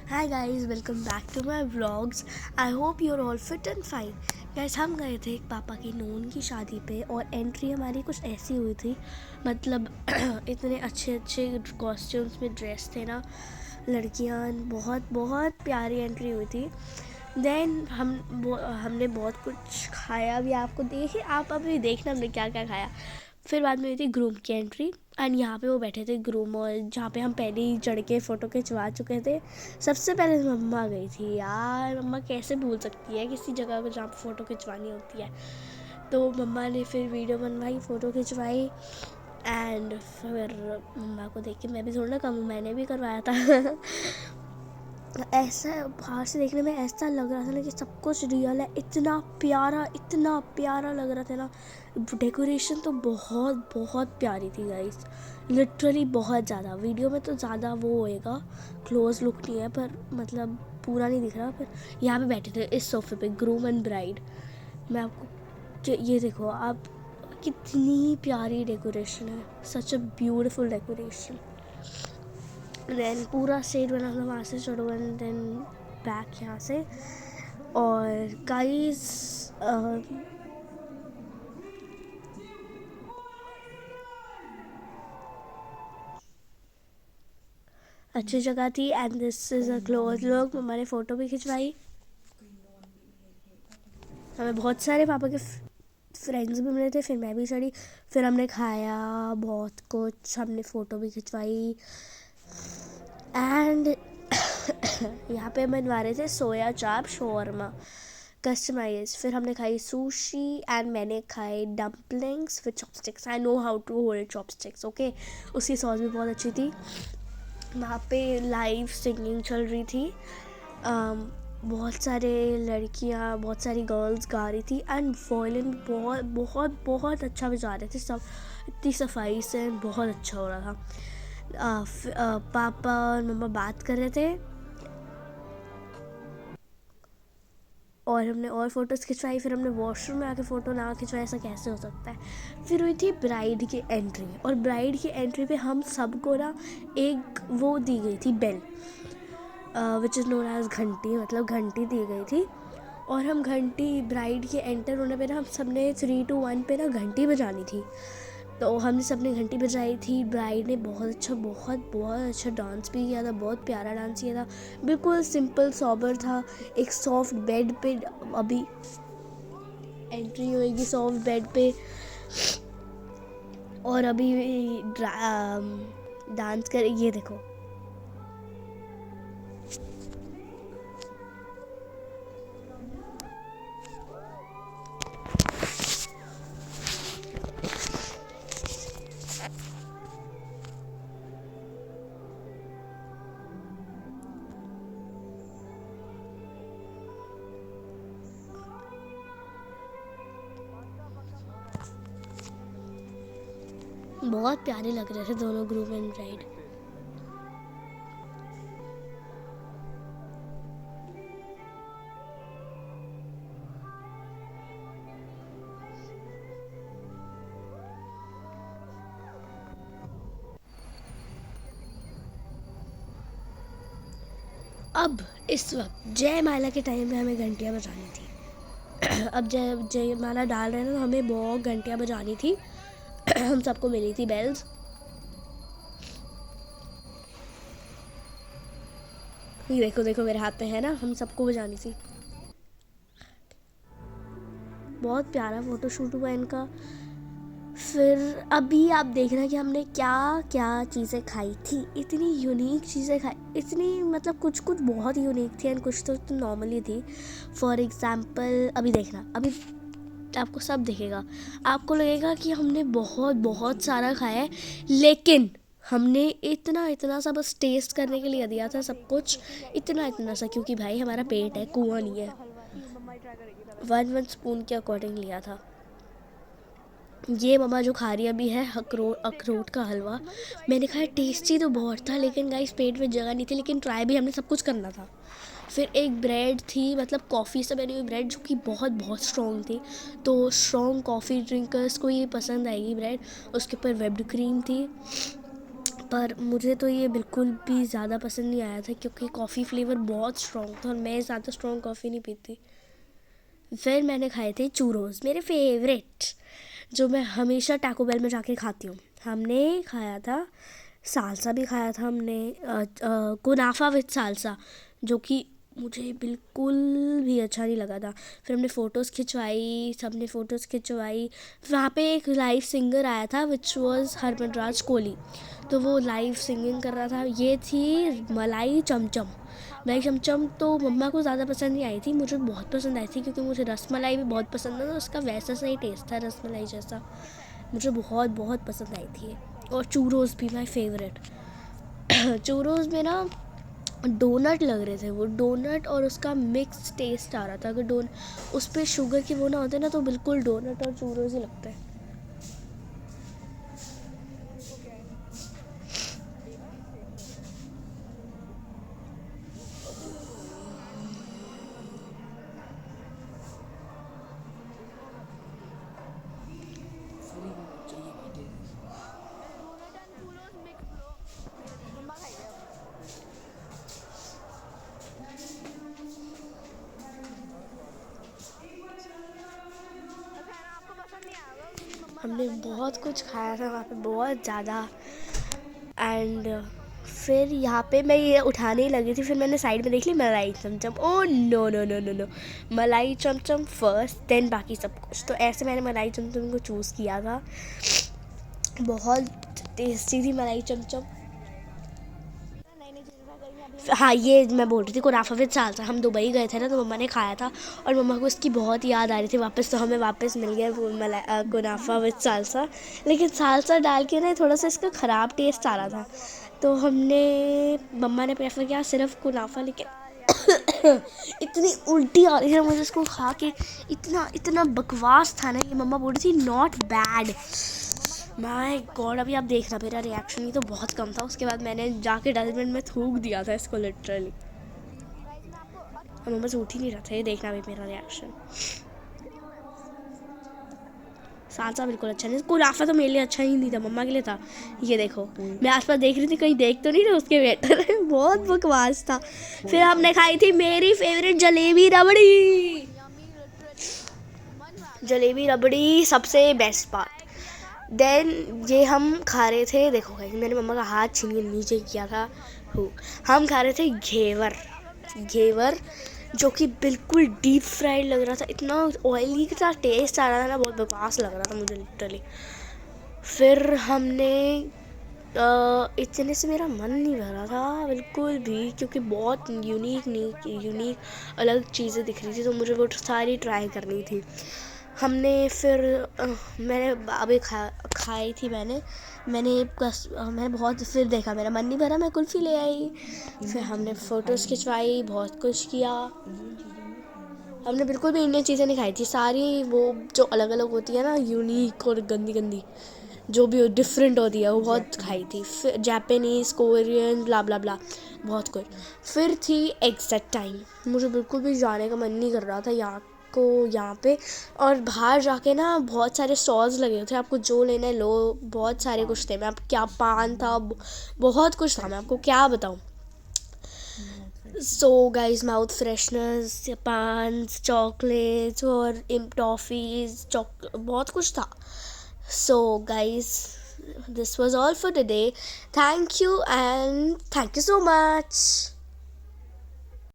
Hi guys, welcome back to my vlogs. I hope you are all fit and fine. Guys, हम गए थे एक पापा की नोन की शादी पे और एंट्री हमारी कुछ ऐसी हुई थी। मतलब इतने अच्छे अच्छे कॉस्ट्यूम्स में ड्रेस थे ना लड़कियां। बहुत बहुत प्यारी एंट्री हुई थी। देन हमने बहुत कुछ खाया भी। आपको देखिए, आप अभी देखना हमने क्या क्या खाया। फिर बाद में हुई थी ग्रूम की एंट्री एंड यहाँ पे वो बैठे थे ग्रूम, और जहाँ पे हम पहले ही चढ़ के फ़ोटो खिंचवा चुके थे। सबसे पहले मम्मा गई थी। यार, मम्मा कैसे भूल सकती है किसी जगह को जहाँ पे फ़ोटो खिंचवानी होती है। तो मम्मा ने फिर वीडियो बनवाई, फ़ोटो खिंचवाई एंड फिर मम्मा को देख के मैं भी थोड़ा ना कम, मैंने भी करवाया था। ऐसा बाहर से देखने में ऐसा लग रहा था ना कि सब कुछ रियल है। इतना प्यारा लग रहा था ना। डेकोरेशन तो बहुत बहुत प्यारी थी गाइस, लिटरली बहुत ज़्यादा। वीडियो में तो ज़्यादा वो होएगा, क्लोज लुक नहीं है, पर मतलब पूरा नहीं दिख रहा। पर यहाँ पे बैठे थे इस सोफे पे ग्रूम एंड ब्राइड। मैं आपको ये देखो आप, कितनी प्यारी डेकोरेशन है, सच अ ब्यूटीफुल डेकोरेशन। देन पूरा स्टेज बना था, वहाँ से चढ़ो एंड देन बैक यहाँ से। और गाइस, अच्छी जगह थी and this is a close look. हमारे फ़ोटो भी खिंचवाई। हमें बहुत सारे पापा के फ्रेंड्स भी मिले थे। फिर मैं भी चढ़ी, फिर हमने खाया बहुत कुछ, हमने फ़ोटो भी खिंचवाई एंड यहाँ पे बनवा रहे थे सोया चाप शोरमा कस्टमाइज। फिर हमने खाई सुशी एंड मैंने खाई dumplings with chopsticks. I know how to hold chopsticks, okay. उसकी सॉस भी बहुत अच्छी थी। वहाँ पे लाइव सिंगिंग चल रही थी। बहुत सारे लड़कियाँ, बहुत सारी गर्ल्स गा रही थी एंड वॉयलिन बहुत बहुत बहुत अच्छा बजा रहे थे सब। इतनी सफाई से बहुत अच्छा हो रहा था। पापा और मम्मा बात कर रहे थे और हमने और फ़ोटोज़ खिंचवाई। फिर हमने वॉशरूम में आके फ़ोटो ना खिंचवाई, ऐसा कैसे हो सकता है। फिर हुई थी ब्राइड की एंट्री, और ब्राइड की एंट्री पे हम सबको ना एक वो दी गई थी, bell which is known as ghanti, मतलब घंटी दी गई थी। और हम घंटी, ब्राइड के एंटर होने पे ना हम सब ने 3 2 1 पे ना घंटी बजानी थी। तो हमने सब ने घंटी बजाई थी। ब्राइड ने बहुत बहुत अच्छा डांस भी किया था, बहुत प्यारा डांस किया था। बिल्कुल सिंपल सॉबर था। एक सॉफ्ट बेड पे अभी एंट्री होएगी, सॉफ्ट बेड पे, और अभी डांस कर, ये देखो। बहुत प्यारे लग रहे थे दोनों, ग्रूम एंड ब्राइड। अब इस वक्त जयमाला के टाइम पे हमें घंटियाँ बजानी थी। अब जयमाला डाल रहे हैं ना, तो हमें बहुत घंटियाँ बजानी थी। हम सबको मिली थी बेल्स। ये देखो देखो मेरे हाथ में है ना, हम सबको बजानी थी। बहुत प्यारा फोटोशूट हुआ इनका। फिर अभी आप देखना कि हमने क्या क्या चीज़ें खाई थी। इतनी यूनिक चीज़ें खाई, इतनी मतलब कुछ कुछ बहुत यूनिक थी एंड कुछ तो नॉर्मली थी। फॉर एग्ज़ाम्पल अभी देखना, अभी आपको सब दिखेगा। आपको लगेगा कि हमने बहुत बहुत सारा खाया है, लेकिन हमने इतना इतना सा बस टेस्ट करने के लिए दिया था सब कुछ। इतना इतना सा, क्योंकि भाई हमारा पेट है, कुआं नहीं है। 1 1 स्पून के अकॉर्डिंग लिया था। ये मम्मा जो खा रही अभी है अखरोट का हलवा। मैंने खाया, टेस्टी तो बहुत था, लेकिन गाइस पेट में जगह नहीं थी, लेकिन ट्राई भी हमने सब कुछ करना था। फिर एक ब्रेड थी, मतलब कॉफ़ी से बनी हुई ब्रेड, जो कि बहुत बहुत स्ट्रॉन्ग थी। तो स्ट्रॉन्ग कॉफ़ी ड्रिंकर्स को ये पसंद आएगी ब्रेड। उसके ऊपर व्हिप्ड क्रीम थी, पर मुझे तो ये बिल्कुल भी ज़्यादा पसंद नहीं आया था क्योंकि कॉफ़ी फ्लेवर बहुत स्ट्रॉन्ग था और मैं ज़्यादा स्ट्रॉन्ग कॉफ़ी नहीं पीती। फिर मैंने खाए थे चूरोस, मेरे फेवरेट, जो मैं हमेशा टैको बेल में जाके खाती हूँ। हमने खाया था सालसा भी खाया था हमने, कुनाफा विद सालसा, जो कि मुझे बिल्कुल भी अच्छा नहीं लगा था। फिर हमने फ़ोटोज़ खिंचवाई, सबने फ़ोटोज़ खिंचवाई। वहाँ पे एक लाइव सिंगर आया था विच वॉज हरमनराज कोहली, तो वो लाइव सिंगिंग कर रहा था। ये थी मलाई चमचम। मलाई चमचम तो मम्मा को ज़्यादा पसंद नहीं आई थी, मुझे बहुत पसंद आई थी क्योंकि मुझे रसमलाई भी बहुत पसंद है, तो उसका वैसा सा ही टेस्ट था रसमलाई जैसा, मुझे बहुत बहुत पसंद आई थी। और चूरोस भी माय फेवरेट। चूरोस में ना डोनट लग रहे थे, वो डोनट और उसका मिक्स टेस्ट आ रहा था। अगर उस पर शुगर की वो ना होते ना तो बिल्कुल डोनट और चूरोस ही लगते हैं। हमने बहुत कुछ खाया था वहाँ पे, बहुत ज़्यादा। एंड फिर यहाँ पे मैं ये उठाने ही लगी थी, फिर मैंने साइड में देख ली मलाई चमचम। Oh no no no no no, मलाई चमचम फर्स्ट देन बाकी सब कुछ। तो ऐसे मैंने मलाई चमचम को चूज़ किया था। बहुत टेस्टी थी मलाई चमचम। हाँ, ये मैं बोल रही थी कुनाफा विद सालसा। हम दुबई गए थे ना तो मम्मा ने खाया था और मम्मा को इसकी बहुत याद आ रही थी वापस, तो हमें वापस मिल गया वो कुनाफा विद सालसा। लेकिन सालसा डाल के ना थोड़ा सा इसका ख़राब टेस्ट आ रहा था, तो मम्मा ने प्रेफर किया सिर्फ कुनाफा। लेकिन इतनी उल्टी आ रही है मुझे इसको खा के, इतना इतना बकवास था ना ये। मम्मा बोल रही थी नॉट बैड। माय गॉड, अभी आप देखना मेरा रिएक्शन ही तो बहुत कम था। उसके बाद मैंने जाके डस्टबिन में थूक दिया था इसको लिटरली। मम्मा से उठ ही नहीं रहा था, ये देखना भी मेरा रिएक्शन। सालसा बिल्कुल अच्छा नहीं, कुनाफा तो मेरे लिए अच्छा ही नहीं था, मम्मा के लिए था। ये देखो मैं आसपास देख रही थी, कहीं देख तो नहीं रहे उसके वेटर। बहुत बकवास था। फिर हमने खाई थी मेरी फेवरेट जलेबी रबड़ी। जलेबी रबड़ी सबसे बेस्ट पार्ट। देन ये हम खा रहे थे, देखो भाई मैंने मम्मा का हाथ छीन के नीचे किया था। हम खा रहे थे घेवर। घेवर जो कि बिल्कुल डीप फ्राइड लग रहा था, इतना ऑयली का टेस्ट आ रहा था ना, बहुत बकवास लग रहा था मुझे लिटरली। फिर हमने इतने से मेरा मन नहीं भरा था बिल्कुल भी, क्योंकि बहुत यूनिक अलग चीज़ें दिख रही थी, तो मुझे वो सारी ट्राई करनी थी। हमने फिर मैंने अभी खाई थी मैंने बहुत, फिर देखा मेरा मन नहीं भरा, मैं कुल्फ़ी ले आई। फिर हमने फ़ोटोज़ खिंचवाई, बहुत कुछ किया। हमने बिल्कुल भी इंडियन चीज़ें नहीं खाई थी, सारी वो जो अलग अलग होती है ना, यूनिक और गंदी गंदी जो भी डिफरेंट होती है, वो बहुत खाई थी। फिर जापानीज़, कोरियन, ब्ला ब्ला ब्ला, बहुत कुछ। फिर थी एग्ज़ैक्ट टाइम, मुझे बिल्कुल भी जाने का मन नहीं कर रहा था यहाँ पे। और बाहर जाके ना बहुत सारे स्टॉल्स लगे थे, आपको जो लेना है लो, बहुत सारे कुछ थे। मैं आप क्या पान था, बहुत कुछ था, मैं आपको क्या बताऊँ। सो गाइज, माउथ फ्रेशनर्स, पान्स, चॉकलेट्स और टॉफ़ीज़, बहुत कुछ था। So guys, this was all for today. Thank you and thank you so much.